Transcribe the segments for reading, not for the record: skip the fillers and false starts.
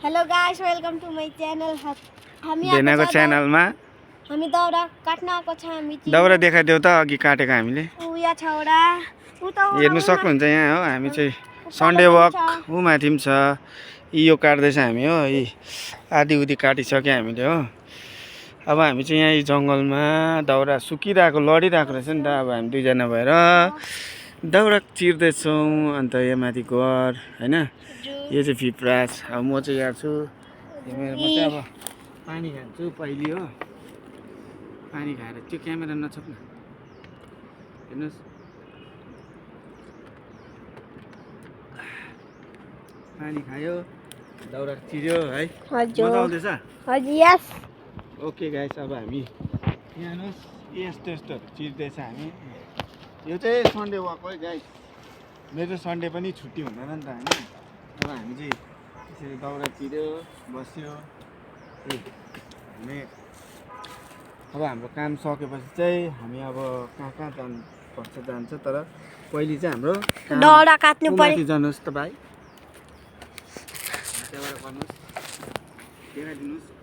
hello guys welcome to my channel हामी देनाको च्यानलमा हामी दाउरा काट्न आएको छ हामी दाउरा देखाइदेऊ त अघि काटेको हामीले उया छौडा हेर्नु सक्नुहुन्छ यहाँ हो हामी चाहिँ सन्डे वक उ माथि पनि छ यो काट्दैछ हामी हो यी आधी उधी काटिसक्यो हामीले हो अब हामी चाहिँ यहाँ जङ्गलमा दाउरा सुकिरहेको लडिरहेको रहेछ नि त अब हामी दुईजना भएर दाउरा चिर्दैछौँ अन्त यहाँ माथि घर होइन यो चाहिँ फिप्रास अब म चाहिँ यहाँ छु मेरो म चाहिँ अब पानी खान्छु पहिले हो पानी खाएर त्यो क्यामेरा नछप्नु हेर्नुहोस् पानी खायो दाउरा चिर्यो है मजा आउँदैछ हजुर यस ओके गाइस अब हामी यहाँ हेर्नुहोस् यस्तो यस्तो चिर्दैछ हामी यो चाहिँ सन्डे वक हो गाइस मेरो सन्डे पनि छुट्टी हुँदैन नि त होइन अब हामी चाहिँ त्यसरी दाउरा चिर्यो बस्यो हामी अब हाम्रो काम सकेपछि चाहिँ हामी अब कहाँ कहाँ जानुपर्छ जान्छ तर पहिले चाहिँ हाम्रो दाउरा काट्नु पर्यो जानुहोस् त भाइ त्यहाँबाट गर्नुहोस् देखाइदिनुहोस्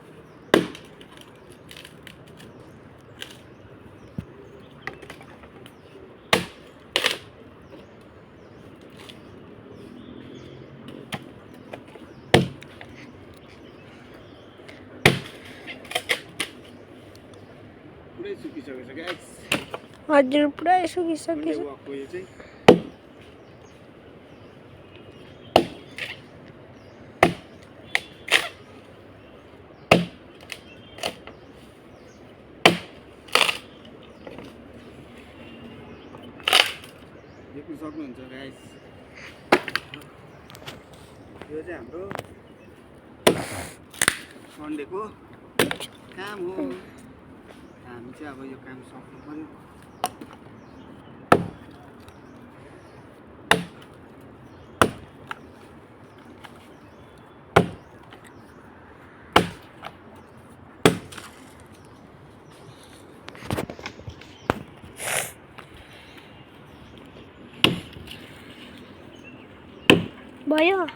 पुरै सुकिसकेको छ गाइस हजुर पुरै सुकिसक्यो वकको यो चाहिँ देख्न सक्नुहुन्छ गाइस यो चाहिँ हाम्रो सन्डेको काम हो हामी चाहिँ अब यो काम सक्नु पर्यो भयो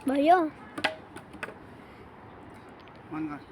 भयो मन गर